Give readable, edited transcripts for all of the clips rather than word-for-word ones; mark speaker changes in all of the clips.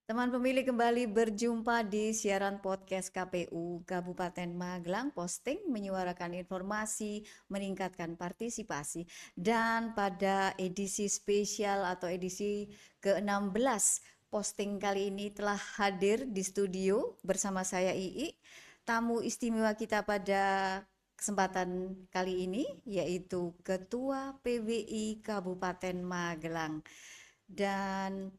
Speaker 1: Teman pemilih kembali berjumpa di siaran podcast KPU Kabupaten Magelang. Posting menyuarakan informasi, meningkatkan partisipasi. Dan pada edisi spesial atau edisi ke-16, posting kali ini telah hadir di studio bersama saya Ii. Tamu istimewa kita pada kesempatan kali ini yaitu Ketua PWI Kabupaten Magelang. Dan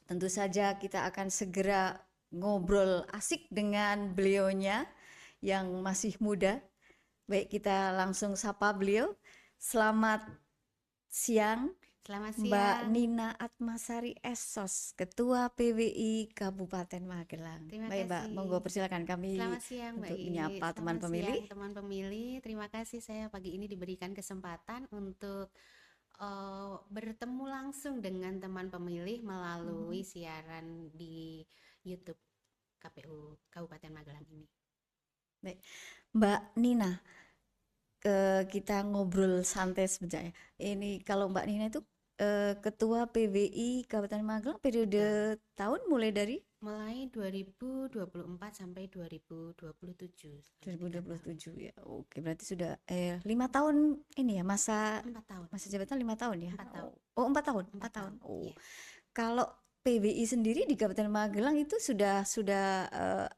Speaker 1: tentu saja kita akan segera ngobrol asik dengan beliaunya yang masih muda. Baik, kita langsung sapa beliau. Selamat siang,
Speaker 2: Selamat
Speaker 1: Mbak
Speaker 2: siang.
Speaker 1: Nina Atmasari Esos, Ketua PWI Kabupaten Magelang.
Speaker 2: Terima
Speaker 1: Baik, Mbak,
Speaker 2: kasih.
Speaker 1: monggo persilakan kami
Speaker 2: Selamat siang, Mbak
Speaker 1: untuk
Speaker 2: I.
Speaker 1: menyapa teman
Speaker 2: Selamat siang,
Speaker 1: pemilih.
Speaker 2: teman pemilih. Terima kasih saya pagi ini diberikan kesempatan untuk bertemu langsung dengan teman pemilih melalui siaran di YouTube KPU Kabupaten Magelang ini.
Speaker 1: Baik, Mbak Nina, kita ngobrol santai sebentar ya. Ini kalau Mbak Nina itu Ketua PWI Kabupaten Magelang periode
Speaker 2: Betul.
Speaker 1: tahun mulai dari
Speaker 2: Mulai 2024 sampai 2027 selama 3 tahun.
Speaker 1: 2027 ya. Oke, berarti sudah 5 tahun ini ya masa
Speaker 2: 4 tahun.
Speaker 1: masa jabatan 5 tahun ya.
Speaker 2: 4 tahun.
Speaker 1: Oh, 4 tahun,
Speaker 2: 4
Speaker 1: 4 tahun.
Speaker 2: tahun.
Speaker 1: Oh,
Speaker 2: Iya.
Speaker 1: kalau PWI sendiri di Kabupaten Magelang itu sudah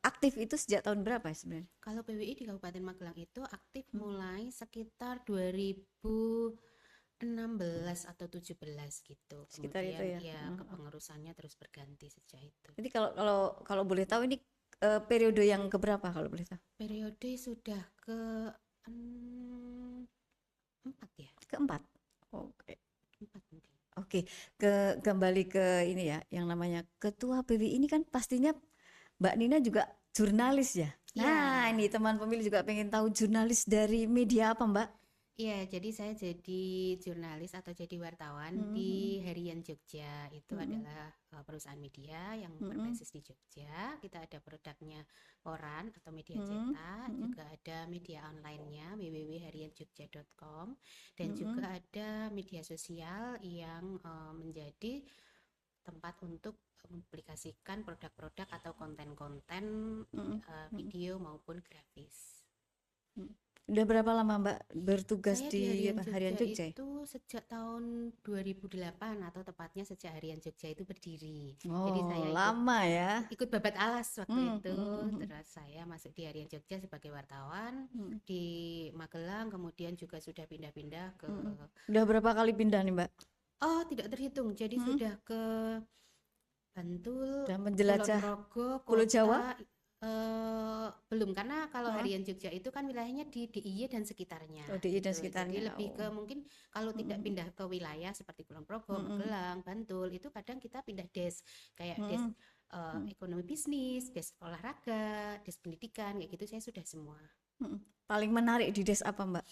Speaker 1: aktif itu sejak tahun berapa ya sebenarnya?
Speaker 2: Kalau PWI di Kabupaten Magelang itu aktif
Speaker 1: Hmm.
Speaker 2: mulai sekitar 2016 atau 17 gitu.
Speaker 1: Sekitar itu
Speaker 2: Kemudian
Speaker 1: ya.
Speaker 2: ya kepengurusannya terus berganti sejak itu.
Speaker 1: Jadi kalau kalau kalau boleh tahu ini periode yang keberapa kalau boleh tahu?
Speaker 2: Periode sudah ke mm, 4 ya,
Speaker 1: Keempat. Oke.
Speaker 2: 4 mungkin.
Speaker 1: Oke, kembali ke ini ya, yang namanya Ketua PWI ini kan pastinya Mbak Nina juga jurnalis ya. Nah,
Speaker 2: Iya.
Speaker 1: ini teman pemilih juga pengen tahu jurnalis dari media apa, Mbak?
Speaker 2: Iya, jadi saya jadi jurnalis atau jadi wartawan
Speaker 1: Mm-mm,
Speaker 2: di Harian Jogja. Itu
Speaker 1: mm-mm,
Speaker 2: adalah perusahaan media yang
Speaker 1: mm-mm,
Speaker 2: berbasis di Jogja. Kita ada produknya koran atau media
Speaker 1: mm-mm,
Speaker 2: cetak,
Speaker 1: mm-mm,
Speaker 2: juga ada media online-nya www.harianjogja.com, dan
Speaker 1: mm-mm,
Speaker 2: juga ada media sosial yang menjadi tempat untuk mempublikasikan produk-produk atau konten-konten
Speaker 1: mm-mm, mm-mm,
Speaker 2: video maupun grafis.
Speaker 1: mm. Udah berapa lama Mbak bertugas
Speaker 2: Saya
Speaker 1: di
Speaker 2: di Harian
Speaker 1: apa, Harian
Speaker 2: Jogja
Speaker 1: Jogja ya?
Speaker 2: itu sejak tahun 2008 atau tepatnya sejak Harian Jogja itu berdiri. Jadi saya
Speaker 1: Oh,
Speaker 2: ikut
Speaker 1: lama ya.
Speaker 2: ikut babat alas waktu
Speaker 1: Mm,
Speaker 2: itu.
Speaker 1: mm, mm,
Speaker 2: Terus saya masuk di Harian Jogja sebagai wartawan
Speaker 1: mm,
Speaker 2: di Magelang, kemudian juga sudah pindah-pindah ke
Speaker 1: mm. Udah berapa kali pindah nih, Mbak?
Speaker 2: tidak terhitung. Jadi
Speaker 1: Mm.
Speaker 2: sudah ke Bantul,
Speaker 1: Udah
Speaker 2: Kulon
Speaker 1: menjelajah
Speaker 2: Progo,
Speaker 1: Pulau Jawa?
Speaker 2: kota belum, karena kalau
Speaker 1: Heeh.
Speaker 2: Harian Jogja itu kan wilayahnya di DIY dan sekitarnya
Speaker 1: Oh, DI dan
Speaker 2: gitu. Jadi
Speaker 1: sekitarnya.
Speaker 2: lebih ke
Speaker 1: Oh.
Speaker 2: mungkin kalau tidak
Speaker 1: Mm-mm.
Speaker 2: pindah ke wilayah seperti Kulon Progo,
Speaker 1: Mm-mm.
Speaker 2: Magelang, Bantul, itu kadang kita pindah des, kayak des
Speaker 1: Mm-mm. Mm-mm.
Speaker 2: ekonomi bisnis, des olahraga, des pendidikan, kayak gitu saya sudah semua.
Speaker 1: Mm-mm. Paling menarik di des apa, Mbak?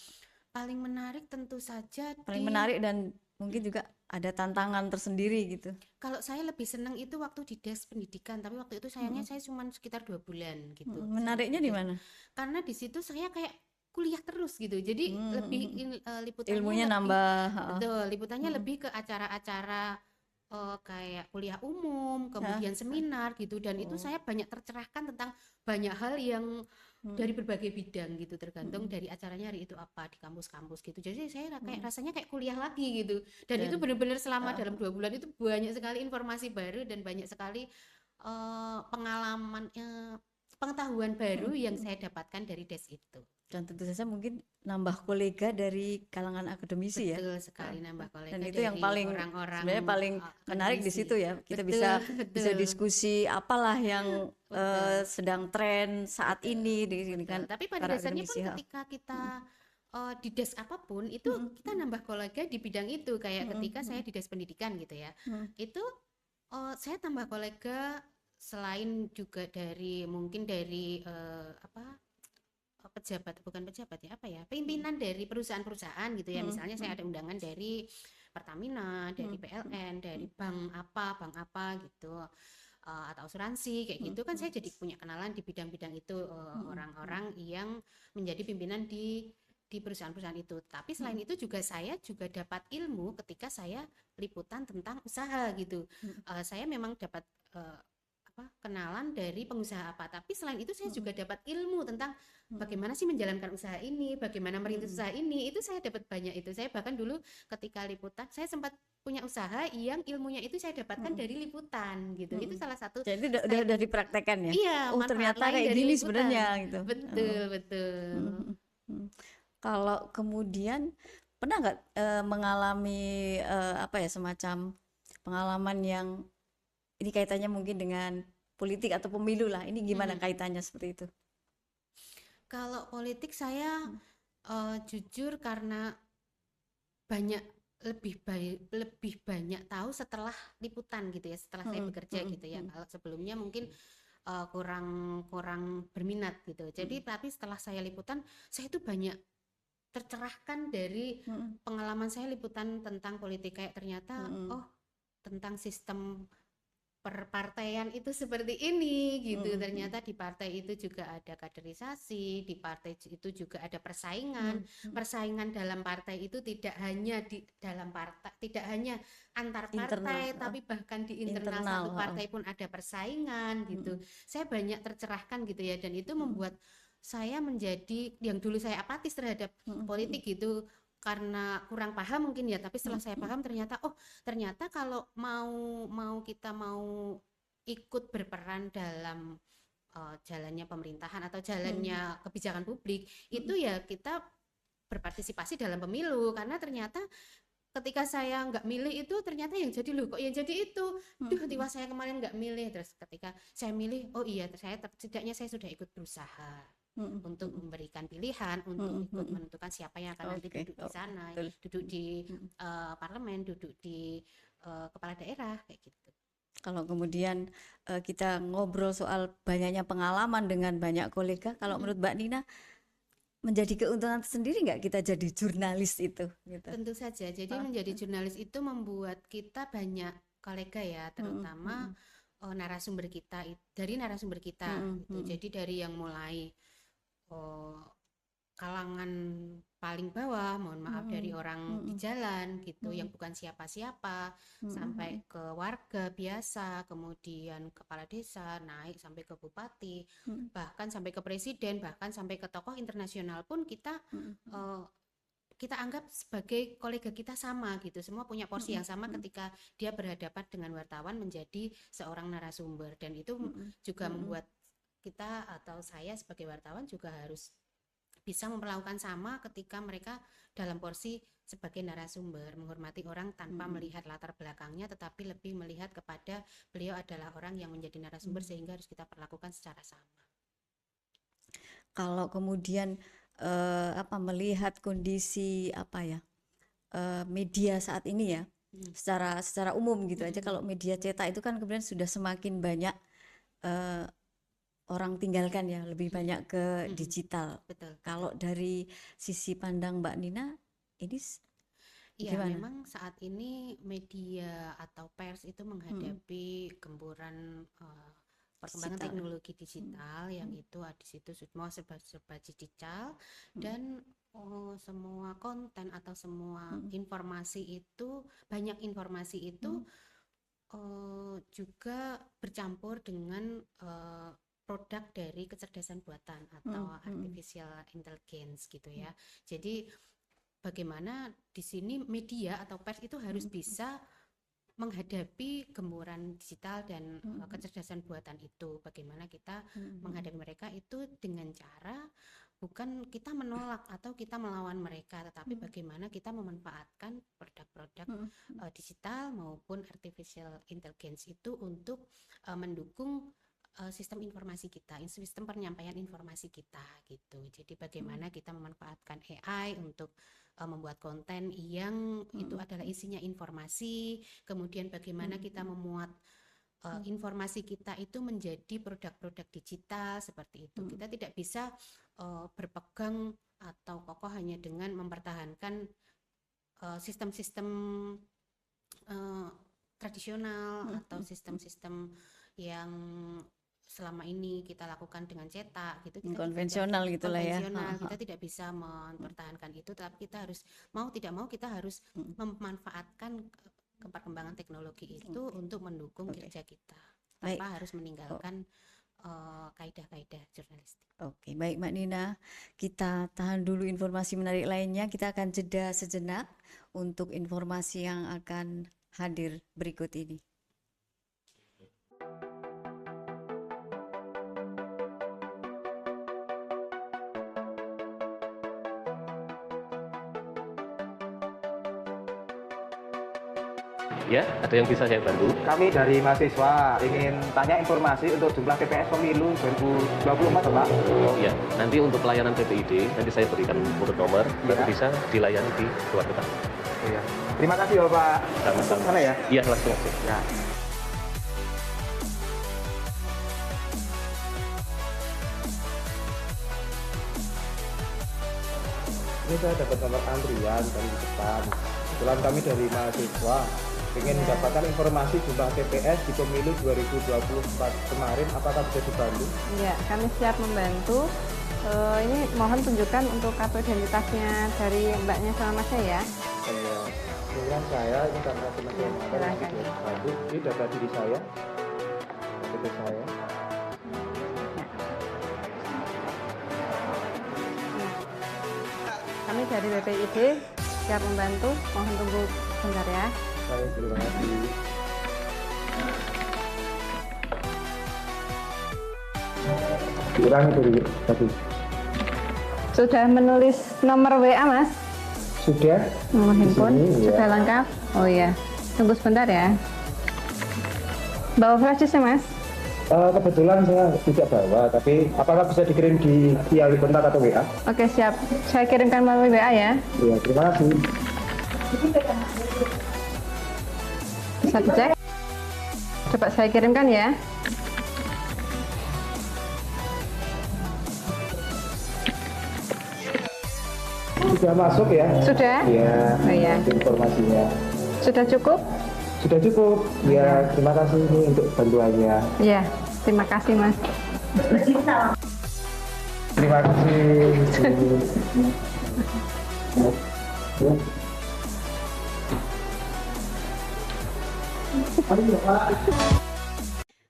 Speaker 2: Paling menarik tentu saja
Speaker 1: Paling
Speaker 2: di
Speaker 1: menarik dan mungkin juga ada tantangan tersendiri gitu.
Speaker 2: kalau saya lebih senang itu waktu di des pendidikan, tapi waktu itu sayangnya
Speaker 1: Mm-mm.
Speaker 2: saya cuma sekitar 2 bulan gitu.
Speaker 1: Mm-mm.
Speaker 2: Saya
Speaker 1: Menariknya
Speaker 2: di
Speaker 1: di
Speaker 2: des
Speaker 1: mana?
Speaker 2: karena di situ saya kayak kuliah terus gitu. Jadi lebih
Speaker 1: Mm-mm.
Speaker 2: liputannya
Speaker 1: Ilmunya
Speaker 2: lebih
Speaker 1: nambah. Heeh.
Speaker 2: betul, liputannya
Speaker 1: Mm-mm.
Speaker 2: lebih ke acara-acara kayak kuliah umum,
Speaker 1: Hah?
Speaker 2: kemudian seminar gitu, dan itu
Speaker 1: Oh.
Speaker 2: saya banyak tercerahkan tentang banyak hal yang dari
Speaker 1: Mm-mm.
Speaker 2: berbagai bidang gitu, tergantung
Speaker 1: Mm-mm.
Speaker 2: dari acaranya hari itu apa di kampus-kampus gitu. Jadi saya kayak
Speaker 1: Mm-mm.
Speaker 2: rasanya kayak kuliah lagi gitu. Dan itu
Speaker 1: Dan
Speaker 2: benar-benar selama
Speaker 1: uh,
Speaker 2: dalam 2 bulan itu banyak sekali informasi baru dan banyak sekali pengalaman pengetahuan baru yang
Speaker 1: mm-mm.
Speaker 2: saya dapatkan dari des itu.
Speaker 1: Dan tentu saja mungkin nambah kolega dari kalangan akademisi ya.
Speaker 2: Betul sekali, nambah
Speaker 1: Dan
Speaker 2: kolega
Speaker 1: itu yang
Speaker 2: dari
Speaker 1: paling
Speaker 2: orang-orang
Speaker 1: sebenarnya paling menarik di
Speaker 2: akademisi.
Speaker 1: situ ya. Kita
Speaker 2: Betul,
Speaker 1: bisa
Speaker 2: betul,
Speaker 1: diskusi apalah yang
Speaker 2: betul,
Speaker 1: sedang tren saat
Speaker 2: betul,
Speaker 1: ini di sini
Speaker 2: betul.
Speaker 1: kan
Speaker 2: Tapi pada
Speaker 1: para
Speaker 2: dasarnya pun
Speaker 1: akademisi ya.
Speaker 2: ketika kita
Speaker 1: Mm,
Speaker 2: di des apapun itu
Speaker 1: mm,
Speaker 2: kita nambah kolega di bidang itu. Kayak
Speaker 1: mm,
Speaker 2: ketika saya
Speaker 1: mm,
Speaker 2: di des pendidikan gitu ya,
Speaker 1: mm,
Speaker 2: itu saya tambah kolega selain juga dari mungkin dari apa pejabat, bukan pejabat ya, apa ya,
Speaker 1: mm,
Speaker 2: pimpinan dari perusahaan-perusahaan gitu ya,
Speaker 1: mm,
Speaker 2: misalnya saya
Speaker 1: mm,
Speaker 2: ada undangan dari Pertamina, dari
Speaker 1: mm,
Speaker 2: PLN, dari
Speaker 1: mm,
Speaker 2: bank apa gitu, atau asuransi kayak
Speaker 1: mm,
Speaker 2: gitu kan,
Speaker 1: mm,
Speaker 2: saya jadi punya kenalan di bidang-bidang itu,
Speaker 1: mm, mm,
Speaker 2: orang-orang yang menjadi pimpinan di perusahaan-perusahaan itu. Tapi selain
Speaker 1: mm,
Speaker 2: itu juga saya juga dapat ilmu ketika saya liputan tentang usaha gitu.
Speaker 1: mm,
Speaker 2: Saya memang dapat kenalan dari pengusaha apa. Tapi selain itu saya juga dapat ilmu tentang bagaimana sih menjalankan usaha ini, bagaimana merintis usaha ini. Itu saya dapat banyak itu. Saya bahkan dulu ketika liputan, saya sempat punya usaha yang ilmunya itu saya dapatkan dari liputan gitu. Itu salah satu
Speaker 1: Jadi
Speaker 2: saya
Speaker 1: udah dipraktekkan ya.
Speaker 2: iya
Speaker 1: Oh
Speaker 2: manfaat
Speaker 1: ternyata
Speaker 2: lain
Speaker 1: kayak
Speaker 2: dari
Speaker 1: gini
Speaker 2: liputan.
Speaker 1: sebenarnya gitu.
Speaker 2: Betul, betul.
Speaker 1: Kalau kemudian pernah nggak mengalami apa ya semacam pengalaman yang ini kaitannya mungkin dengan politik atau pemilu lah. Ini gimana kaitannya seperti itu?
Speaker 2: Kalau politik saya jujur karena banyak lebih banyak tahu setelah liputan gitu ya, setelah saya bekerja gitu ya. Kalau sebelumnya mungkin kurang kurang berminat gitu. Jadi tapi setelah saya liputan, saya itu banyak tercerahkan dari pengalaman saya liputan tentang politik, kayak ternyata oh tentang sistem perpartaian itu seperti ini gitu. Ternyata di partai itu juga ada kaderisasi, di partai itu juga ada persaingan dalam partai itu tidak hanya di dalam partai, tidak hanya antar partai, tapi bahkan di internal satu partai pun ada persaingan gitu. Saya banyak tercerahkan gitu ya, dan itu membuat saya menjadi yang dulu saya apatis terhadap politik gitu karena kurang paham mungkin ya, tapi setelah saya paham ternyata ternyata kalau kita mau ikut berperan dalam jalannya pemerintahan atau jalannya kebijakan publik itu ya kita berpartisipasi dalam pemilu. Karena ternyata ketika saya nggak milih itu ternyata yang jadi loh kok yang jadi itu tiba saya kemarin nggak milih, terus ketika saya milih oh iya saya setidaknya saya sudah ikut berusaha untuk memberikan pilihan, untuk ikut menentukan siapa yang akan nanti duduk di sana, duduk di parlemen, duduk di kepala daerah kayak gitu.
Speaker 1: Kalau kemudian kita ngobrol soal banyaknya pengalaman dengan banyak kolega, kalau menurut Mbak Nina menjadi keuntungan sendiri nggak kita jadi jurnalis itu? Gitu.
Speaker 2: Tentu saja. Jadi menjadi jurnalis itu membuat kita banyak kolega ya, terutama narasumber kita gitu. Jadi dari yang mulai kalangan paling bawah, mohon maaf, dari orang di jalan gitu yang bukan siapa-siapa, sampai ke warga biasa, kemudian kepala desa, naik sampai ke bupati, bahkan sampai ke presiden, bahkan sampai ke tokoh internasional pun kita kita anggap sebagai kolega kita sama gitu, semua punya porsi yang sama ketika dia berhadapan dengan wartawan menjadi seorang narasumber. Dan itu juga membuat kita atau saya sebagai wartawan juga harus bisa memperlakukan sama ketika mereka dalam porsi sebagai narasumber, menghormati orang tanpa melihat latar belakangnya, tetapi lebih melihat kepada beliau adalah orang yang menjadi narasumber sehingga harus kita perlakukan secara sama.
Speaker 1: Kalau kemudian melihat kondisi media saat ini ya, secara umum gitu aja, kalau media cetak itu kan kemudian sudah semakin banyak orang tinggalkan ya, lebih banyak ke digital.
Speaker 2: Betul.
Speaker 1: Kalau dari sisi pandang Mbak Nina, ini
Speaker 2: Iya,
Speaker 1: gimana?
Speaker 2: memang saat ini media atau pers itu menghadapi gempuran perkembangan
Speaker 1: Digital.
Speaker 2: teknologi digital yang itu di situ semua serba digital, dan semua konten atau semua informasi itu, banyak informasi itu juga bercampur dengan produk dari kecerdasan buatan atau artificial intelligence gitu ya. Jadi bagaimana di sini media atau pers itu harus bisa menghadapi gempuran digital dan kecerdasan buatan itu. Bagaimana kita menghadapi mereka itu dengan cara bukan kita menolak atau kita melawan mereka, tetapi bagaimana kita memanfaatkan produk-produk digital maupun artificial intelligence itu untuk mendukung sistem informasi kita, sistem penyampaian informasi kita gitu. Jadi bagaimana kita memanfaatkan AI untuk membuat konten yang itu adalah isinya informasi, kemudian bagaimana kita memuat informasi kita itu menjadi produk-produk digital seperti itu. Kita tidak bisa berpegang atau kokoh hanya dengan mempertahankan sistem-sistem tradisional atau sistem-sistem yang selama ini kita lakukan dengan cetak gitu, kita
Speaker 1: konvensional gitulah ya.
Speaker 2: Kita tidak bisa mempertahankan itu, tapi kita harus mau tidak mau kita harus memanfaatkan perkembangan teknologi itu untuk mendukung kerja kita.
Speaker 1: Baik.
Speaker 2: tanpa harus meninggalkan kaidah-kaidah jurnalistik.
Speaker 1: Oke, baik Mbak Nina. Kita tahan dulu informasi menarik lainnya. Kita akan jeda sejenak untuk informasi yang akan hadir berikut ini.
Speaker 3: Ya, ada yang bisa saya bantu?
Speaker 4: Kami dari mahasiswa ingin tanya informasi untuk jumlah TPS pemilu 2024, Pak.
Speaker 3: Oh iya, nanti untuk pelayanan PPID, nanti saya berikan urut nomor, nanti
Speaker 4: Iya.
Speaker 3: bisa dilayani di luar kota.
Speaker 4: Iya. Terima kasih Bapak.
Speaker 3: Sama-sama.
Speaker 4: Sana ya.
Speaker 3: Iya, langsung aja.
Speaker 4: Ya. Ini saya dapat nomor antrian dari depan. Kebetulan kami dari mahasiswa ingin mendapatkan informasi jumlah TPS di pemilu 2024 kemarin. Apakah bisa dibantu?
Speaker 5: Iya, kami siap membantu. Ini mohon tunjukkan untuk kartu identitasnya dari mbaknya sama masnya ya.
Speaker 4: Saya kemudian saya ini karena teman-teman yang
Speaker 5: silakan.
Speaker 4: bisa dibantu. Ini data diri saya, KTP saya.
Speaker 5: Kami dari BPID siap membantu. Mohon tunggu sebentar ya.
Speaker 4: Saya terima kasih. Kurang dari tadi.
Speaker 5: Sudah menulis nomor WA mas?
Speaker 4: Sudah?
Speaker 5: Nomor
Speaker 4: Di
Speaker 5: handphone?
Speaker 4: sini, ya.
Speaker 5: Sudah lengkap? Oh iya. Tunggu sebentar ya. Bawa flash disk ya mas?
Speaker 4: Kebetulan saya tidak bawa, tapi apakah bisa dikirim di via kontak atau WA?
Speaker 5: Oke siap. Saya kirimkan melalui WA ya.
Speaker 4: Iya, terima kasih.
Speaker 5: Bisa dicek? Coba saya kirimkan ya.
Speaker 4: Sudah masuk ya?
Speaker 5: Sudah?
Speaker 4: Iya.
Speaker 5: Oh, iya.
Speaker 4: Informasinya.
Speaker 5: Sudah cukup?
Speaker 4: Sudah cukup. Ya, terima kasih ini untuk bantuannya.
Speaker 5: Iya. Terima kasih mas.
Speaker 4: Terima kasih.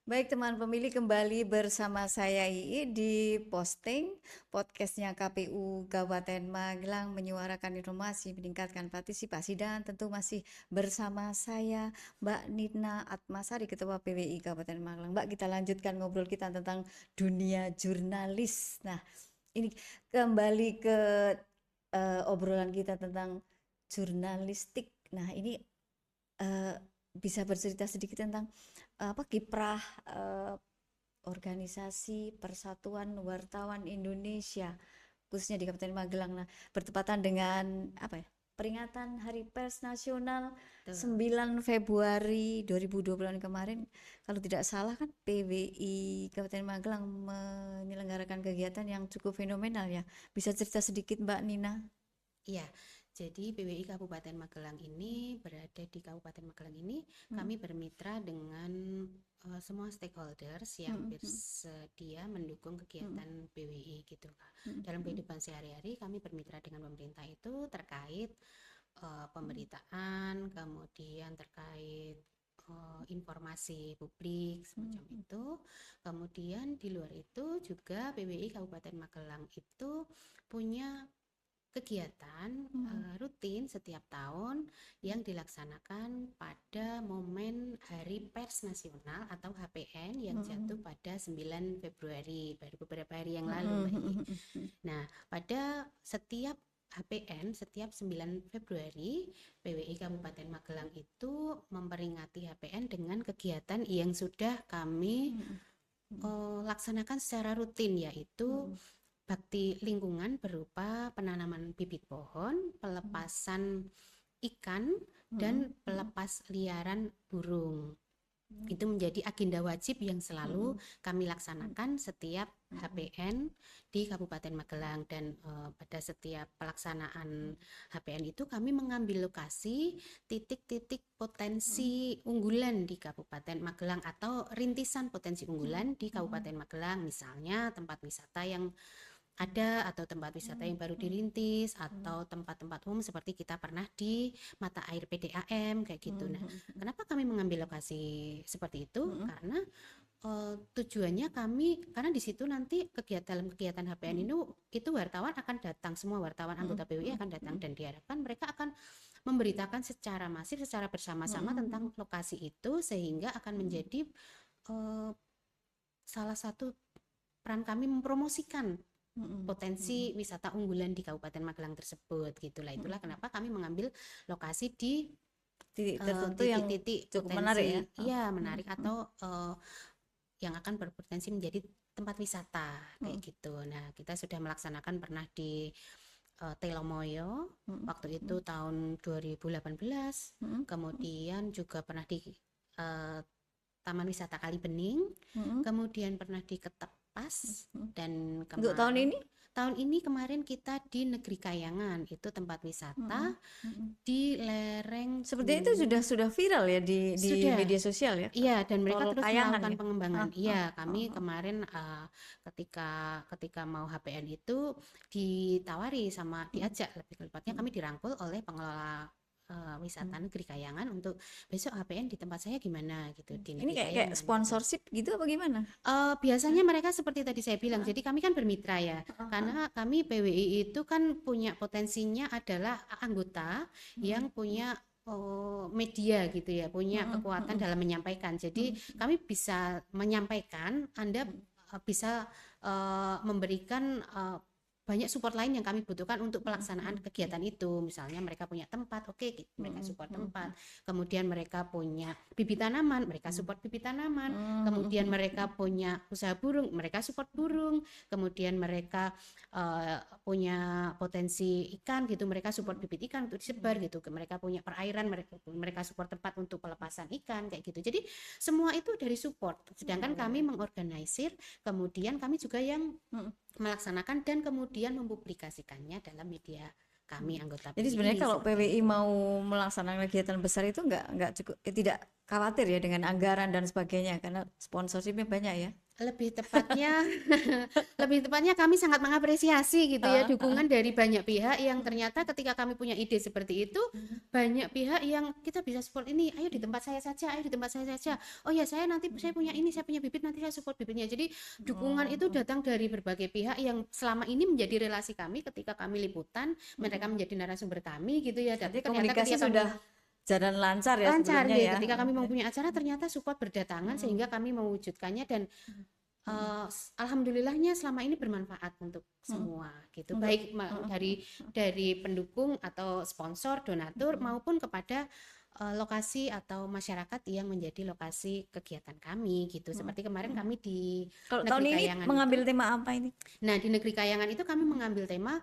Speaker 1: Baik teman pemilih, kembali bersama saya Ii di posting podcastnya KPU Kabupaten Magelang, menyuarakan informasi, meningkatkan partisipasi, dan tentu masih bersama saya Mbak Nina Atmasari, Ketua PWI Kabupaten Magelang. Mbak, kita lanjutkan ngobrol kita tentang dunia jurnalis. Nah, ini kembali ke obrolan kita tentang jurnalistik. Nah, ini bisa bercerita sedikit tentang kiprah organisasi Persatuan Wartawan Indonesia khususnya di Kabupaten Magelang. Nah, bertepatan dengan peringatan Hari Pers Nasional 9 Februari 2020 kemarin, kalau tidak salah kan PWI Kabupaten Magelang menyelenggarakan kegiatan yang cukup fenomenal ya. Bisa cerita sedikit Mbak Nina?
Speaker 2: Iya, jadi PWI Kabupaten Magelang ini berada di Kabupaten Magelang ini kami bermitra dengan semua stakeholders yang bersedia mendukung kegiatan PWI gitu Kak. Dalam kehidupan sehari-hari kami bermitra dengan pemerintah itu terkait pemberitaan, kemudian terkait informasi publik semacam itu. Kemudian di luar itu juga PWI Kabupaten Magelang itu punya kegiatan rutin setiap tahun yang dilaksanakan pada momen Hari Pers Nasional atau HPN yang jatuh pada 9 Februari, baru beberapa hari yang lalu. Nah, pada setiap HPN, setiap 9 Februari, PWI Kabupaten Magelang itu memperingati HPN dengan kegiatan yang sudah kami laksanakan secara rutin, yaitu bakti lingkungan berupa penanaman bibit pohon, pelepasan ikan, dan pelepas liaran burung. Itu menjadi agenda wajib yang selalu kami laksanakan setiap HPN di Kabupaten Magelang. Dan pada setiap pelaksanaan HPN itu kami mengambil lokasi titik-titik potensi unggulan di Kabupaten Magelang atau rintisan potensi unggulan di Kabupaten Magelang, misalnya tempat wisata yang ada, atau tempat wisata yang baru dirintis, atau tempat-tempat umum seperti kita pernah di mata air PDAM kayak gitu. Nah, kenapa kami mengambil lokasi seperti itu? Karena tujuannya kami, karena di situ nanti dalam kegiatan HPN itu wartawan akan datang, semua wartawan anggota PWI akan datang, dan diharapkan mereka akan memberitakan secara masif, secara bersama-sama tentang lokasi itu, sehingga akan menjadi salah satu peran kami mempromosikan potensi wisata unggulan di Kabupaten Magelang tersebut, gitulah. Itulah kenapa kami mengambil lokasi di
Speaker 1: Titik tertentu yang
Speaker 2: titik-titik
Speaker 1: cukup
Speaker 2: potensi,
Speaker 1: menarik ya.
Speaker 2: iya menarik, atau yang akan berpotensi menjadi tempat wisata kayak gitu. Nah, kita sudah melaksanakan pernah di Telomoyo waktu itu tahun 2018, kemudian juga pernah di Taman Wisata Kalibening, kemudian pernah di Ketepas, dan
Speaker 1: Untuk tahun ini?
Speaker 2: Tahun ini kemarin kita di Negeri Kayangan, itu tempat wisata di lereng.
Speaker 1: Seperti itu sudah viral ya di
Speaker 2: Sudah.
Speaker 1: media sosial ya.
Speaker 2: Iya, dan mereka
Speaker 1: Tol
Speaker 2: terus
Speaker 1: Kayangan
Speaker 2: melakukan
Speaker 1: ya?
Speaker 2: pengembangan. Iya, kami kemarin ketika mau HPN itu ditawari sama diajak, lebih tepatnya kami dirangkul oleh pengelola wisata Negeri Kayangan untuk besok HPN di tempat saya gimana gitu, di
Speaker 1: Ini
Speaker 2: Negeri
Speaker 1: kayak
Speaker 2: Kayangan.
Speaker 1: sponsorship gitu apa gimana?
Speaker 2: Biasanya mereka seperti tadi saya bilang, jadi kami kan bermitra ya, karena kami PWI itu kan punya potensinya adalah anggota yang punya media gitu ya, punya kekuatan dalam menyampaikan. Jadi kami bisa menyampaikan, Anda bisa memberikan banyak support lain yang kami butuhkan untuk pelaksanaan kegiatan itu. Misalnya mereka punya tempat, oke, mereka support tempat. Kemudian mereka punya bibit tanaman, mereka support bibit tanaman. Kemudian mereka punya usaha burung, mereka support burung. Kemudian mereka punya potensi ikan gitu, mereka support bibit ikan untuk disebar gitu. Mereka punya perairan, mereka support tempat untuk pelepasan ikan kayak gitu. Jadi semua itu dari support. Sedangkan kami mengorganisir, kemudian kami juga yang melaksanakan dan kemudian mempublikasikannya dalam media kami anggota PWI.
Speaker 1: Jadi sebenarnya kalau
Speaker 2: seperti
Speaker 1: PWI
Speaker 2: itu.
Speaker 1: mau melaksanakan kegiatan besar itu nggak cukup, tidak khawatir ya dengan anggaran dan sebagainya karena sponsorshipnya banyak ya.
Speaker 2: Lebih tepatnya kami sangat mengapresiasi gitu ya, dukungan dari banyak pihak yang ternyata ketika kami punya ide seperti itu, banyak pihak yang kita bisa support ini, ayo di tempat saya saja, ayo di tempat saya saja. Oh ya, saya punya ini, saya punya bibit, nanti saya support bibitnya. Jadi dukungan itu datang dari berbagai pihak yang selama ini menjadi relasi kami ketika kami liputan, mereka menjadi narasumber kami gitu ya.
Speaker 1: Jadi
Speaker 2: Ternyata
Speaker 1: komunikasi
Speaker 2: ketika
Speaker 1: sudah jalan lancar ya
Speaker 2: lancar
Speaker 1: sebelumnya
Speaker 2: gitu.
Speaker 1: ya.
Speaker 2: Ketika kami mempunyai acara ternyata support berdatangan sehingga kami mewujudkannya, dan alhamdulillahnya selama ini bermanfaat untuk semua gitu, baik dari pendukung atau sponsor, donatur maupun kepada lokasi atau masyarakat yang menjadi lokasi kegiatan kami gitu. Seperti kemarin kami di
Speaker 1: Kalau
Speaker 2: Negeri
Speaker 1: tahun ini
Speaker 2: Kayangan
Speaker 1: mengambil tema apa ini?
Speaker 2: Nah, di Negeri Kayangan itu kami mengambil tema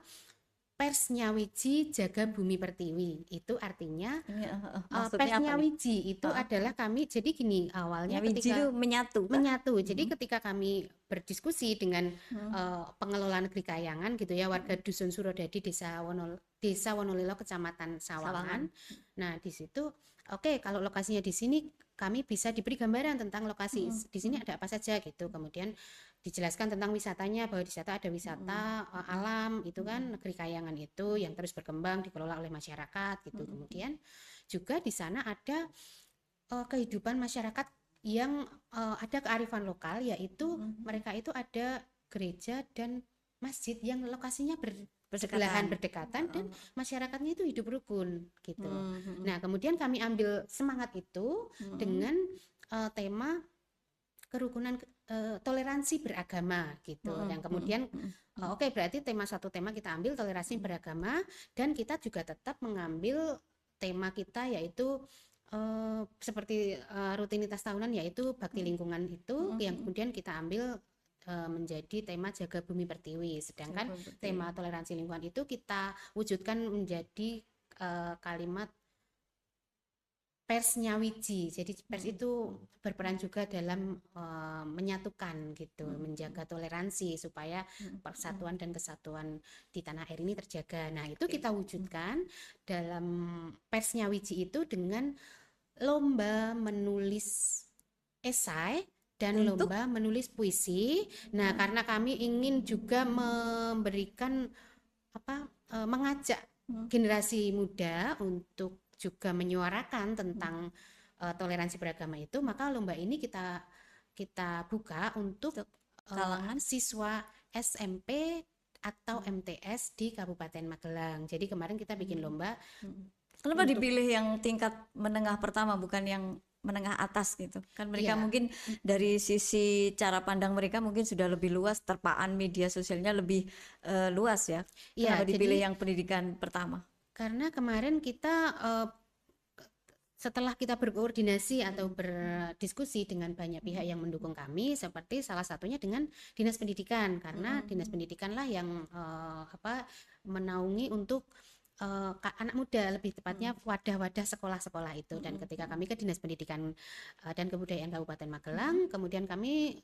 Speaker 2: Pers Nyawiji Jaga Bumi Pertiwi. Itu artinya Pers
Speaker 1: Maksudnya apa nih?
Speaker 2: Nyawiji itu adalah kami, jadi gini awalnya
Speaker 1: Nyawiji
Speaker 2: ketika
Speaker 1: itu menyatu kan?
Speaker 2: menyatu. Jadi ketika kami berdiskusi dengan pengelola Negeri Kayangan gitu ya, warga Dusun Surodadi, Desa Wonolilo, Kecamatan Sawangan. Nah, di situ oke, kalau lokasinya di sini kami bisa diberi gambaran tentang lokasi di sini ada apa saja gitu. Kemudian dijelaskan tentang wisatanya, bahwa di sana ada wisata alam itu kan, Negeri Kayangan itu yang terus berkembang dikelola oleh masyarakat gitu. Kemudian juga di sana ada kehidupan masyarakat yang ada kearifan lokal, yaitu mereka itu ada gereja dan masjid yang lokasinya bersebelahan, berdekatan, dan masyarakatnya itu hidup rukun gitu. Nah, kemudian kami ambil semangat itu dengan tema kerukunan, toleransi beragama gitu. Dan kemudian oke, berarti satu tema kita ambil toleransi beragama, dan kita juga tetap mengambil tema kita yaitu seperti rutinitas tahunan, yaitu bakti lingkungan itu yang kemudian kita ambil menjadi tema Jaga Bumi Pertiwi. Sedangkan tema toleransi lingkungan itu kita wujudkan menjadi kalimat Pers Nyawiji. Jadi pers itu berperan juga dalam menyatukan gitu, menjaga toleransi supaya persatuan dan kesatuan di tanah air ini terjaga. Nah, itu kita wujudkan dalam Pers Nyawiji itu dengan lomba menulis esai dan
Speaker 1: Untuk?
Speaker 2: lomba menulis puisi. Nah, karena kami ingin juga memberikan mengajak generasi muda untuk juga menyuarakan tentang toleransi beragama itu, maka lomba ini kita buka untuk
Speaker 1: kalangan
Speaker 2: siswa SMP atau MTS di Kabupaten Magelang. Jadi kemarin kita bikin lomba.
Speaker 1: Kenapa
Speaker 2: Untuk-
Speaker 1: dipilih yang tingkat menengah pertama bukan yang menengah atas gitu? Kan mereka
Speaker 2: Iya.
Speaker 1: mungkin dari sisi cara pandang mereka mungkin sudah lebih luas, terpaan media sosialnya lebih luas ya.
Speaker 2: Iya,
Speaker 1: Kenapa dipilih
Speaker 2: jadi
Speaker 1: yang pendidikan pertama?
Speaker 2: karena kemarin kita setelah kita berkoordinasi atau berdiskusi dengan banyak pihak yang mendukung kami, seperti salah satunya dengan Dinas Pendidikan, karena Dinas Pendidikanlah yang menaungi untuk anak muda, lebih tepatnya wadah-wadah sekolah-sekolah itu. Dan ketika kami ke Dinas Pendidikan dan Kebudayaan Kabupaten Magelang, kemudian kami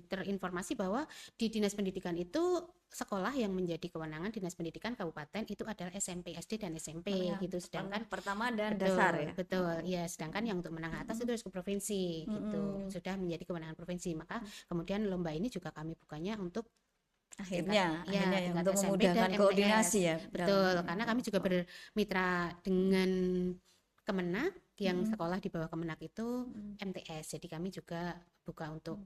Speaker 2: terinformasi bahwa di Dinas Pendidikan itu sekolah yang menjadi kewenangan Dinas Pendidikan Kabupaten itu adalah SMP, SD dan SMP
Speaker 1: Menengah
Speaker 2: gitu. Sedangkan
Speaker 1: pertama dan
Speaker 2: betul,
Speaker 1: dasar ya.
Speaker 2: betul, ya. Sedangkan yang untuk menengah atas itu harus ke provinsi gitu, sudah menjadi kewenangan provinsi. Maka kemudian lomba ini juga kami bukanya untuk
Speaker 1: Akhirnya ya,
Speaker 2: tingkat
Speaker 1: untuk
Speaker 2: SMP
Speaker 1: memudahkan
Speaker 2: dan
Speaker 1: koordinasi
Speaker 2: MTS.
Speaker 1: ya.
Speaker 2: Betul, karena kami juga bermitra dengan Kemenak, yang sekolah di bawah Kemenak itu MTS. Jadi kami juga buka untuk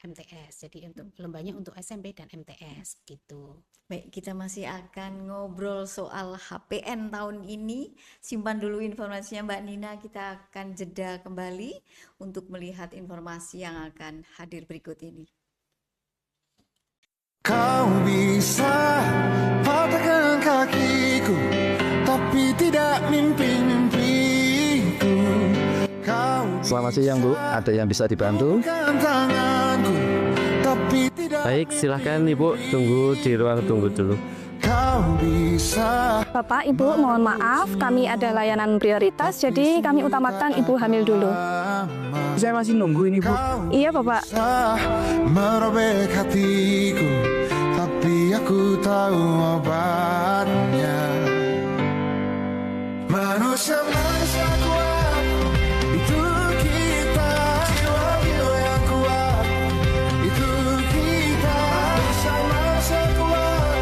Speaker 2: MTS. Jadi untuk lombanya untuk SMP dan MTS gitu.
Speaker 1: Baik, kita masih akan ngobrol soal HPN tahun ini. Simpan dulu informasinya Mbak Nina, kita akan jeda kembali untuk melihat informasi yang akan hadir berikut ini.
Speaker 6: Kau bisa patahkan kakiku, tapi tidak mimpi-mimpiku. Kau
Speaker 7: Selamat siang Bu, ada yang bisa dibantu?
Speaker 6: bukan tanganku, tapi tidak.
Speaker 3: Baik, silahkan Ibu tunggu di ruang tunggu dulu.
Speaker 6: Kau bisa.
Speaker 5: Bapak, Ibu, mohon maaf, kami ada layanan prioritas, jadi kami utamakan Ibu hamil dulu.
Speaker 7: Saya masih nunggu ini Bu.
Speaker 5: Iya, Bapak.
Speaker 6: Bisa merobek hatiku, tapi aku tahu obatnya. Manusia kuat, itu kita. Jiwa yang kuat, itu kita. Manusia kuat,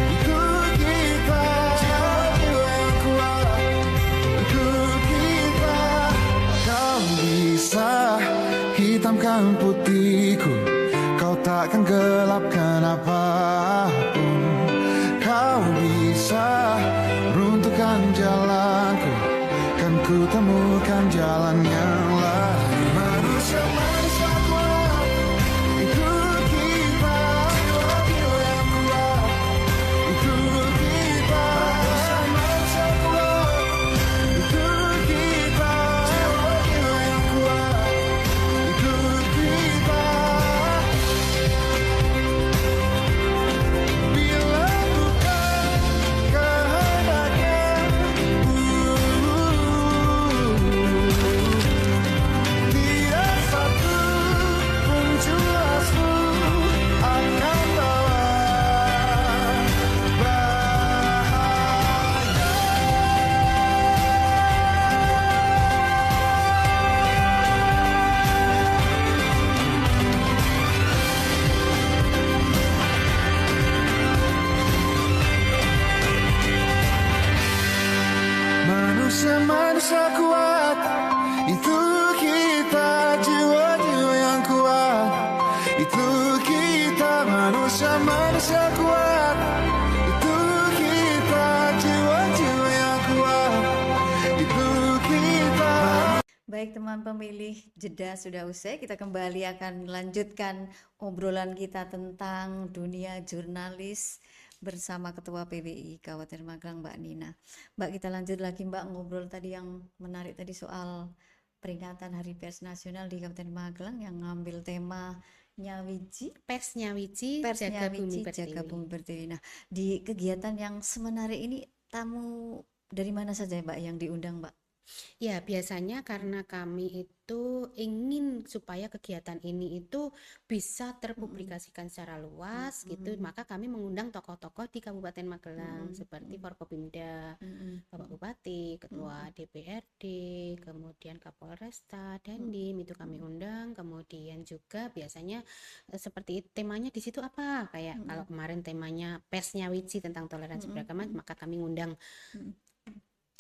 Speaker 6: itu kita. Jiwa yang kuat, itu kita. Kau bisa hitamkan putihku, kau takkan gelapkan apapun. Kau bisa runtuhkan jalanku, kan ku temukan jalan yang lain. Manusia kuat, itu kita. Jiwa yang kuat, itu kita. Manusia kuat, itu kita. Jiwa yang kuat, itu kita. Bila bukan kehendaknya, tidak satu pun jelasmu akan bawa bahaya. Manusia kuat, itu kita. Jiwa-jiwa yang kuat, itu kita. Manusia kuat, itu kita. Jiwa-jiwa yang kuat, itu kita.
Speaker 1: Baik teman pemilih, jeda sudah usai. Kita kembali akan melanjutkan obrolan kita tentang dunia jurnalis bersama Ketua PBI Kabupaten Magelang Mbak Nina. Mbak, kita lanjut lagi Mbak, ngobrol tadi yang menarik tadi soal peringatan Hari Pers Nasional di Kabupaten Magelang yang ngambil tema Nyawiji,
Speaker 2: Persnya Wiji,
Speaker 1: Persnya
Speaker 2: Jaga Bumi
Speaker 1: Wiji, Jaga
Speaker 2: Pertiwi.
Speaker 1: Bumi Pertiwi. Nah, di kegiatan yang semenarik ini tamu dari mana saja Mbak yang diundang Mbak?
Speaker 2: Ya, biasanya karena kami itu ingin supaya kegiatan ini itu bisa terpublikasikan secara luas gitu, maka kami mengundang tokoh-tokoh di Kabupaten Magelang seperti Forkopimda, Bapak Bupati, Ketua DPRD, kemudian Kapolresta, Dandim itu kami undang, kemudian juga biasanya seperti temanya di situ apa, kayak kalau kemarin temanya PES Nyawiji tentang toleransi beragama, maka kami ngundang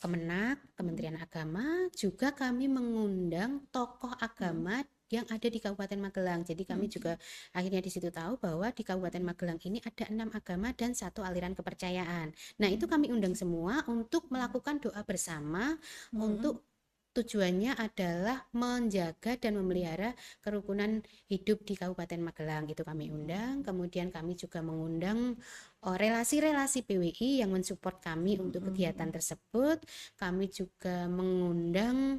Speaker 2: Kemenak, Kementerian Agama, juga kami mengundang tokoh agama yang ada di Kabupaten Magelang. Jadi kami juga akhirnya di situ tahu bahwa di Kabupaten Magelang ini ada 6 agama dan 1 aliran kepercayaan. Nah, itu kami undang semua untuk melakukan doa bersama untuk tujuannya adalah menjaga dan memelihara kerukunan hidup di Kabupaten Magelang. Itu kami undang. Kemudian kami juga mengundang relasi-relasi PWI yang mensupport kami untuk kegiatan tersebut. Kami juga mengundang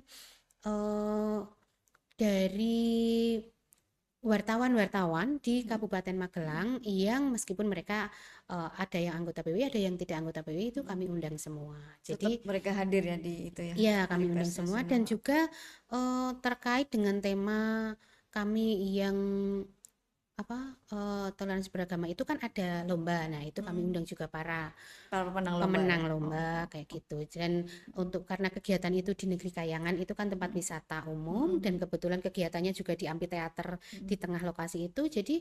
Speaker 2: dari wartawan-wartawan di Kabupaten Magelang yang meskipun mereka ada yang anggota PWI, ada yang tidak anggota PWI, itu kami undang semua. Jadi
Speaker 1: Tetap mereka hadir ya di itu ya.
Speaker 2: ya,
Speaker 1: di
Speaker 2: kami undang
Speaker 1: persnya
Speaker 2: semua dan juga terkait dengan tema kami yang toleransi beragama itu kan ada lomba. Nah, itu kami undang juga para
Speaker 1: para pemenang lomba.
Speaker 2: pemenang lomba kayak gitu. Dan untuk karena kegiatan itu di Negeri Kayangan itu kan tempat wisata umum dan kebetulan kegiatannya juga di amphitheater di tengah lokasi itu. Jadi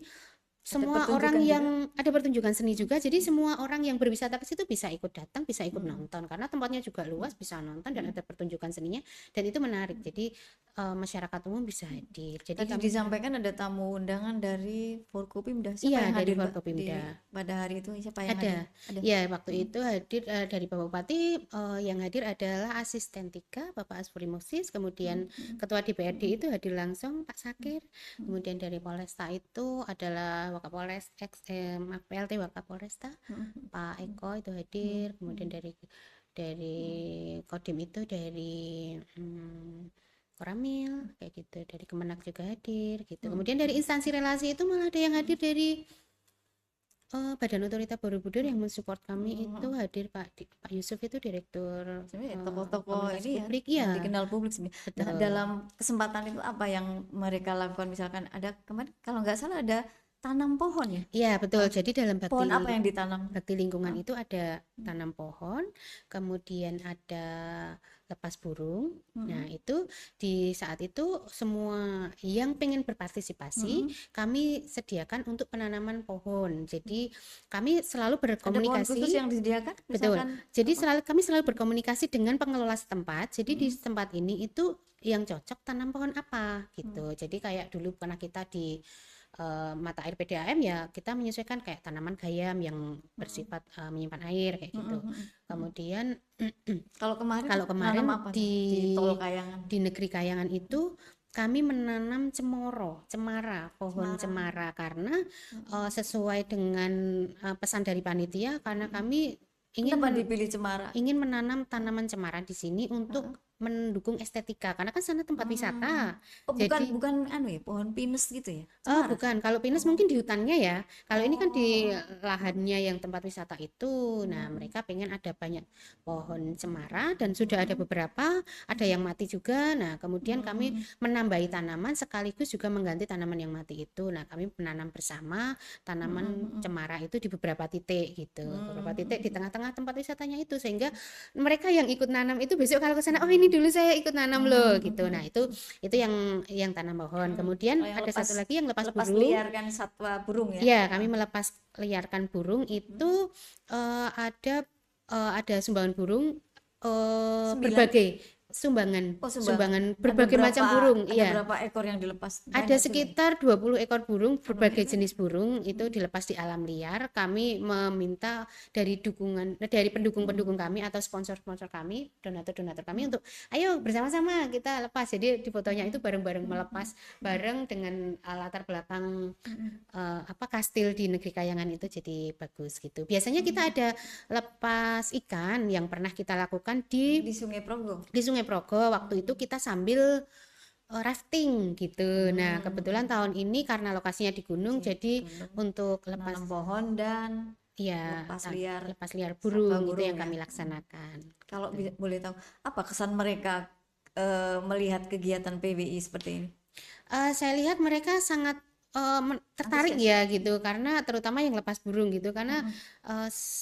Speaker 2: semua orang
Speaker 1: pertunjukan
Speaker 2: yang ada pertunjukan seni juga, jadi semua orang yang berwisata ke situ bisa ikut datang, bisa ikut nonton karena tempatnya juga luas, bisa nonton dan ada pertunjukan seninya dan itu menarik. Jadi masyarakat umum bisa hadir. Jadi
Speaker 1: Tadi
Speaker 2: kami
Speaker 1: disampaikan ada tamu undangan dari Forkopimda. Siapa
Speaker 2: Iya,
Speaker 1: yang
Speaker 2: dari
Speaker 1: hadir, Mbak,
Speaker 2: Forkopimda.
Speaker 1: pada hari itu? Siapa yang
Speaker 2: ada.
Speaker 1: hadir?
Speaker 2: Ya, waktu itu hadir dari Bapak Bupati, yang hadir adalah Asisten 3 Bapak Asfuri Muksis, kemudian Ketua DPRD itu hadir langsung Pak Sakir, kemudian dari Polresta itu adalah Wakapolres PLT Wakapolresta Pak Eko itu hadir, kemudian dari Kodim itu dari Koramil kayak gitu, dari Kemenak juga hadir gitu. Kemudian dari instansi relasi itu malah ada yang hadir dari Badan Otorita Borobudur yang mensupport kami itu hadir Pak Yusuf itu direktur
Speaker 1: Sebenarnya tokoh-tokoh
Speaker 2: komunikasi
Speaker 1: ini
Speaker 2: publik
Speaker 1: yang
Speaker 2: ya.
Speaker 1: dikenal publik sebenarnya. Nah,
Speaker 2: Betul.
Speaker 1: dalam kesempatan itu apa yang mereka lakukan? Misalkan ada kemarin kalau nggak salah ada tanam pohon ya.
Speaker 2: Iya, betul. Jadi dalam
Speaker 1: Pohon apa yang ditanam?
Speaker 2: bakti lingkungan itu ada tanam pohon, kemudian ada lepas burung. Nah, itu di saat itu semua yang pengen berpartisipasi, kami sediakan untuk penanaman pohon. Jadi kami selalu
Speaker 1: Ada pohon
Speaker 2: berkomunikasi.
Speaker 1: khusus yang disediakan?
Speaker 2: Betul.
Speaker 1: Misalkan
Speaker 2: Jadi kami selalu berkomunikasi dengan pengelola setempat. Jadi di tempat ini itu yang cocok tanam pohon apa gitu. Jadi kayak dulu pernah kita di mata air PDAM ya kita menyesuaikan kayak tanaman gayam yang bersifat menyimpan air kayak gitu. Kemudian
Speaker 1: kalau kemarin
Speaker 2: kemarin
Speaker 1: nanam apa
Speaker 2: di
Speaker 1: Tol Kayangan?
Speaker 2: di Negeri Kayangan itu kami menanam cemara, pohon cemara karena sesuai dengan pesan dari panitia karena kami
Speaker 1: Kenapa dipilih cemara?
Speaker 2: ingin menanam tanaman cemara di sini untuk mendukung estetika karena kan sana tempat wisata.
Speaker 1: Oh,
Speaker 2: Jadi
Speaker 1: bukan anu ya, pohon pinus gitu ya?
Speaker 2: bukan. Kalau pinus mungkin di hutannya ya. Kalau ini kan di lahannya yang tempat wisata itu. Nah, mereka pengen ada banyak pohon cemara dan sudah ada beberapa, ada yang mati juga. Nah, kemudian kami menambahi tanaman sekaligus juga mengganti tanaman yang mati itu. Nah, kami menanam bersama tanaman cemara itu di beberapa titik gitu. Beberapa titik di tengah-tengah tempat wisatanya itu sehingga mereka yang ikut nanam itu besok kalau ke sana, oh ini dulu saya ikut nanam loh gitu. Nah, itu yang tanam pohon. Kemudian
Speaker 1: yang
Speaker 2: ada satu lagi yang lepas
Speaker 1: lepas
Speaker 2: burung.
Speaker 1: liarkan satwa burung ya?
Speaker 2: Iya, kami melepas liarkan burung itu ada sumbangan burung berbagai sumbangan berbagai macam burung.
Speaker 1: Ada
Speaker 2: Iya.
Speaker 1: berapa ekor yang dilepas?
Speaker 2: Ada
Speaker 1: Banyak
Speaker 2: sekitar 20 ekor burung berbagai jenis burung itu dilepas di alam liar. Kami meminta dari pendukung-pendukung kami atau sponsor-sponsor kami, donatur-donatur kami untuk ayo bersama-sama kita lepas. Jadi di fotonya itu bareng-bareng melepas bareng dengan latar belakang kastil di Negeri Kayangan itu jadi bagus gitu. Biasanya kita ada lepas ikan yang pernah kita lakukan
Speaker 1: di Sungai Progo.
Speaker 2: di Sungai Progo. Waktu itu kita sambil rafting gitu. Nah, kebetulan tahun ini karena lokasinya di gunung jadi untuk lepas
Speaker 1: Nanam pohon dan
Speaker 2: Iya,
Speaker 1: lepas liar
Speaker 2: burung itu
Speaker 1: burung
Speaker 2: yang
Speaker 1: ya.
Speaker 2: kami laksanakan.
Speaker 1: Kalau
Speaker 2: Gitu.
Speaker 1: boleh tahu apa kesan mereka melihat kegiatan PWI seperti ini?
Speaker 2: Saya lihat mereka sangat tertarik
Speaker 1: Antusias.
Speaker 2: ya gitu, karena terutama yang lepas burung gitu, karena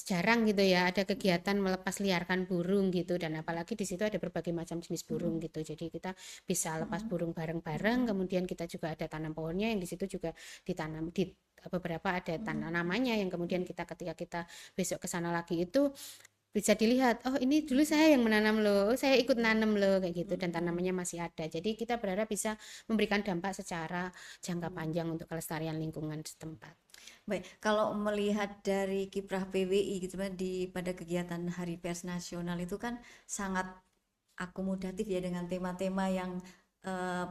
Speaker 2: jarang gitu ya ada kegiatan melepas liarkan burung gitu, dan apalagi di situ ada berbagai macam jenis burung gitu. Jadi kita bisa lepas burung bareng-bareng, kemudian kita juga ada tanam pohonnya yang di situ juga ditanam di beberapa ada tanamannya yang kemudian ketika kita besok ke sana lagi itu bisa dilihat, oh ini dulu saya yang menanam loh, saya ikut nanam loh kayak gitu, dan tanamannya masih ada. Jadi kita berharap bisa memberikan dampak secara jangka panjang untuk kelestarian lingkungan setempat.
Speaker 1: Baik, kalau melihat dari kiprah PWI gitu kan pada kegiatan Hari Pers Nasional itu kan sangat akomodatif ya dengan tema-tema yang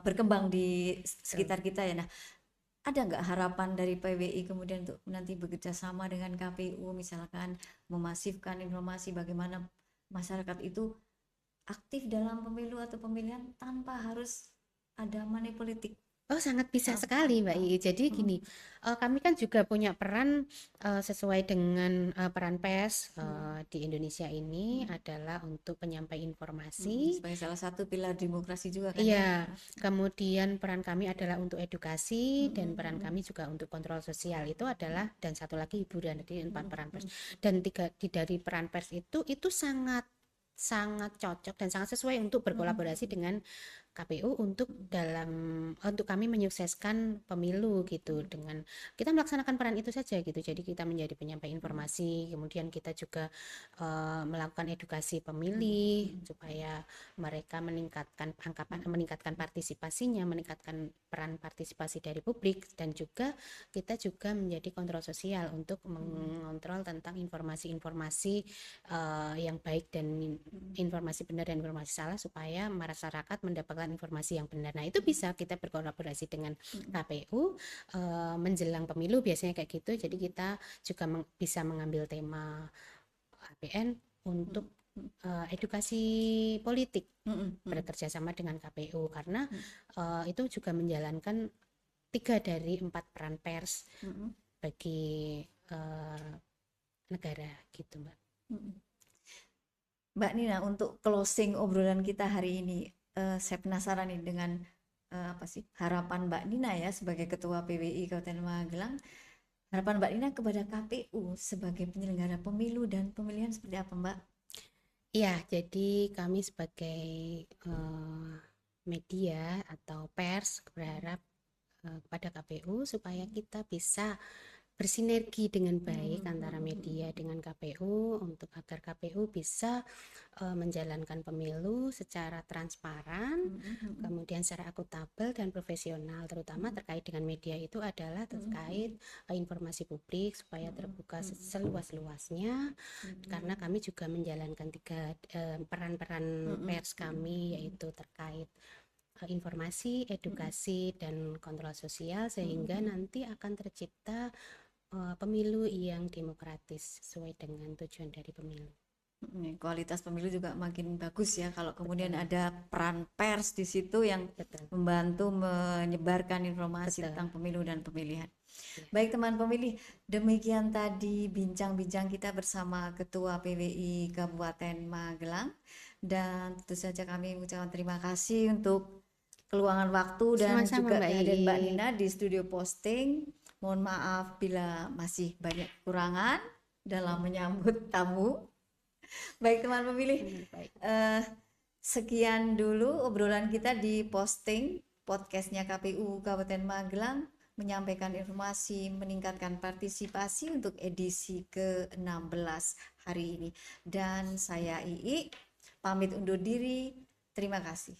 Speaker 1: berkembang di sekitar kita ya. Nah, ada nggak harapan dari PWI kemudian untuk nanti bekerja sama dengan KPU misalkan memasifkan informasi bagaimana masyarakat itu aktif dalam pemilu atau pemilihan tanpa harus ada money politik?
Speaker 2: Oh, sangat bisa sekali Mbak Ii. Jadi gini, kami kan juga punya peran sesuai dengan peran pers di Indonesia ini adalah untuk penyampaian informasi.
Speaker 1: Sebagai salah satu pilar demokrasi juga kan ya?
Speaker 2: Iya, kemudian peran kami adalah untuk edukasi dan peran kami juga untuk kontrol sosial itu adalah, dan satu lagi hiburan. Jadi 4 peran pers. Dan dari peran pers itu sangat cocok dan sangat sesuai untuk berkolaborasi dengan KPU untuk kami menyukseskan pemilu gitu, dengan kita melaksanakan peran itu saja gitu. Jadi kita menjadi penyampai informasi, kemudian kita juga melakukan edukasi pemilih supaya mereka meningkatkan partisipasinya, meningkatkan peran partisipasi dari publik, dan juga kita juga menjadi kontrol sosial untuk mengontrol tentang informasi-informasi yang baik dan informasi benar dan informasi salah supaya masyarakat mendapatkan informasi yang benar. Nah, itu bisa kita berkolaborasi dengan KPU menjelang pemilu biasanya kayak gitu. Jadi kita juga bisa mengambil tema APN untuk edukasi politik bekerja sama dengan KPU, karena itu juga menjalankan 3 dari 4 peran pers bagi negara gitu, Mbak.
Speaker 1: Mbak Nina, untuk closing obrolan kita hari ini, saya penasaran nih dengan apa sih harapan Mbak Nina ya sebagai Ketua PWI Kabupaten Magelang. Harapan Mbak Nina kepada KPU sebagai penyelenggara pemilu dan pemilihan seperti apa, Mbak?
Speaker 2: Iya, jadi kami sebagai media atau pers berharap kepada KPU supaya kita bisa bersinergi dengan baik antara media dengan KPU untuk agar KPU bisa menjalankan pemilu secara transparan, kemudian secara akuntabel dan profesional, terutama terkait dengan media itu adalah terkait informasi publik supaya terbuka seluas-luasnya, karena kami juga menjalankan 3 peran-peran pers kami, yaitu terkait informasi, edukasi, dan kontrol sosial, sehingga nanti akan tercipta pemilu yang demokratis sesuai dengan tujuan dari pemilu.
Speaker 1: Kualitas pemilu juga makin bagus ya kalau kemudian ada peran pers di situ yang membantu menyebarkan informasi tentang pemilu dan pemilihan. Baik teman pemilih, demikian tadi bincang-bincang kita bersama Ketua PWI Kabupaten Magelang, dan tentu saja kami mengucapkan terima kasih untuk keluangan waktu dan
Speaker 2: Sama-sama,
Speaker 1: juga
Speaker 2: Mbak
Speaker 1: kehadiran Mbak
Speaker 2: Ii.
Speaker 1: Nina di studio posting. Mohon maaf bila masih banyak kekurangan dalam menyambut tamu. Baik teman pemilih, sekian dulu obrolan kita di posting podcastnya KPU Kabupaten Magelang, menyampaikan informasi meningkatkan partisipasi untuk edisi ke-16 hari ini. Dan saya Ii pamit undur diri. Terima kasih.